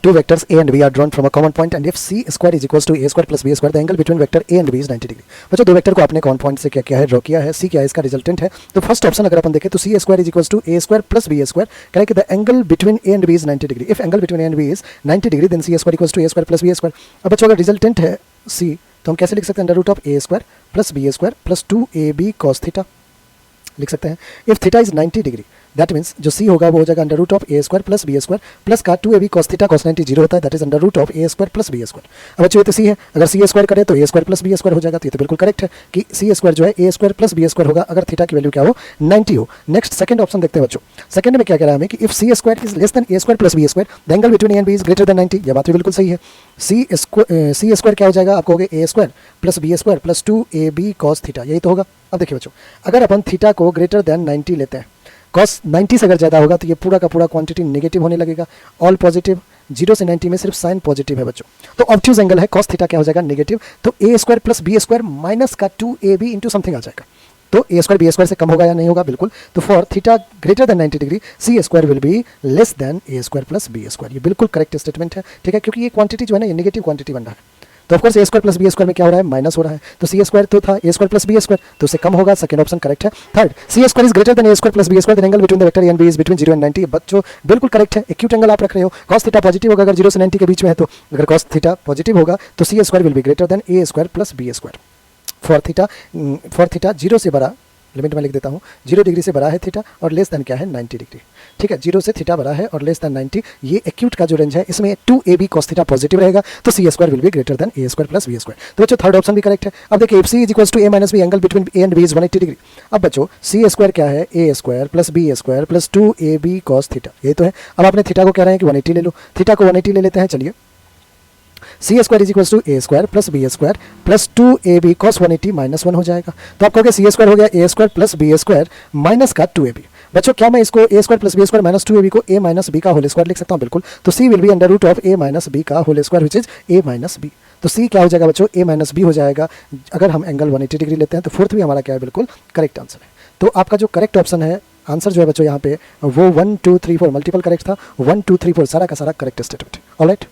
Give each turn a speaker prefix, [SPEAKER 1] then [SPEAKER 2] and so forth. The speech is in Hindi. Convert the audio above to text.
[SPEAKER 1] Two vectors a and b are drawn from a common point, and if c square is equals to a square plus b square, the angle between vector a and b is 90 degree. बच्चों दो वेक्टर को आपने कॉमन पॉइंट से क्या किया है, ड्रॉ किया है, c क्या है, इसका रिजल्टेंट है। तो फर्स्ट ऑप्शन अगर अपन देखें तो c square is equals to a square plus b square, कह रहा है कि the angle between a and b is 90 degree. If angle between a and b is 90 degree then c square equals to a square plus b square. अब बच्चों अगर रिजल्टेंट है c तो हम कैसे लिख सकते हैं, under root of a square plus b square plus 2ab cos theta लिख सकते हैं। If theta is 90 degree that means जो c होगा वो हो जाएगा under root of a square plus b square plus का 2ab cos theta cos 90 zero होता है, that is under root of a square plus b square. अब बच्चों ये तो c है, अगर c स्क्वायर करें तो a square plus b square हो जाएगा, तो ये तो बिल्कुल करेक्ट है कि c स्क्वायर जो है a square plus b square होगा अगर थीटा की वैल्यू क्या हो 90 हो। नेक्स्ट सेकंड ऑप्शन देखते हैं बच्चों। सेकंड में क्या कह रहा है हमें कि if c square is less than a square plus b square the angle between a and b is greater than 90। ये बात भी बिल्कुल सही है। c स्क्वायर क्या हो जाएगा, आपको होगा a square plus b square plus 2ab cos theta, यही तो होगा। अब देखिए बच्चों अगर अपन थीटा को ग्रेटर देन 90 लेते हैं, cos 90 से अगर ज़्यादा होगा तो ये पूरा का पूरा क्वांटिटी नेगेटिव होने लगेगा, ऑल पॉजिटिव। 0 से 90 में सिर्फ साइन पॉजिटिव है बच्चों, तो ऑब्ट्यूज एंगल है, cos थीटा क्या हो जाएगा नेगेटिव, तो a square plus b square minus का 2ab इंटू समथिंग आ जाएगा। तो a स्क्वायर b स्क्वायर से कम होगा या नहीं होगा, बिल्कुल। तो for theta greater than 90 degree c square will be less than a square plus b square. ये बिल्कुल करेक्ट स्टेटमेंट है, ठीक है, क्योंकि ये क्वांटिटी जो है ना ये नेगेटिव क्वांटिटी बन रहा है। तो of course a square plus b square में क्या हो रहा है, माइनस हो रहा है, तो c स्क्वायर तो था a square plus b square, तो उससे कम होगा, सेकंड ऑप्शन करेक्ट है। Third c square is greater than a square plus b square, the angle between the vector a and b is between 0 and 90। बच्चों बिल्कुल करेक्ट है, एक्यूट एंगल आप रख रहे हो, cos थीटा पॉजिटिव होगा अगर 0 से 90 के बीच में है, तो अगर cos थीटा पॉजिटिव होगा तो c square will be greater than a square plus b square. For theta 0 से बड़ा, लिमिट में लिख देता हूँ, 0 डिग्री से बड़ा है थीटा और लेस देन क्या है 90 डिग्री, ठीक है। 0 से थीटा बड़ा है और लेस देन 90, ये एक्यूट का जो रेंज है इसमें 2ab cos थीटा पॉजिटिव रहेगा, तो c square will be greater than a square plus b square. तो बच्चों थर्ड ऑप्शन भी करेक्ट है। अब देखिए if c is equals to a minus b angle between a and b is 180 degree. अब बच्चों c स्क्वायर क्या है, a square plus b square plus 2ab cos theta, ये तो है। अब आपने थीटा को कह रहे हैं कि 180 ले लो, थीटा को 180 ले लेते हैं, चलिए। c square is equals to a square plus b square plus 2ab cos 180 minus 1 हो जाएगा, तो आप कहोगे c स्क्वायर हो गया a square plus b square minus का 2ab। बच्चों क्या मैं इसको a square plus b square minus 2ab को a माइनस b का होल स्क्वायर लिख सकता हूँ, बिल्कुल। तो c will be under root of a minus b का whole square which is a minus b। तो c क्या हो जाएगा बच्चों, a माइनस b हो जाएगा अगर हम एंगल 180 डिग्री लेते हैं। तो फोर्थ भी हमारा क्या है, बिल्कुल करेक्ट आंसर है। तो आपका जो करेक्ट ऑप्शन है, आंसर जो है बच्चों यहाँ पे वो 1 2 3 4 मल्टीपल करेक्ट था, 1 2 3 4 सारा का सारा करेक्ट स्टेटमेंट। ऑलराइट।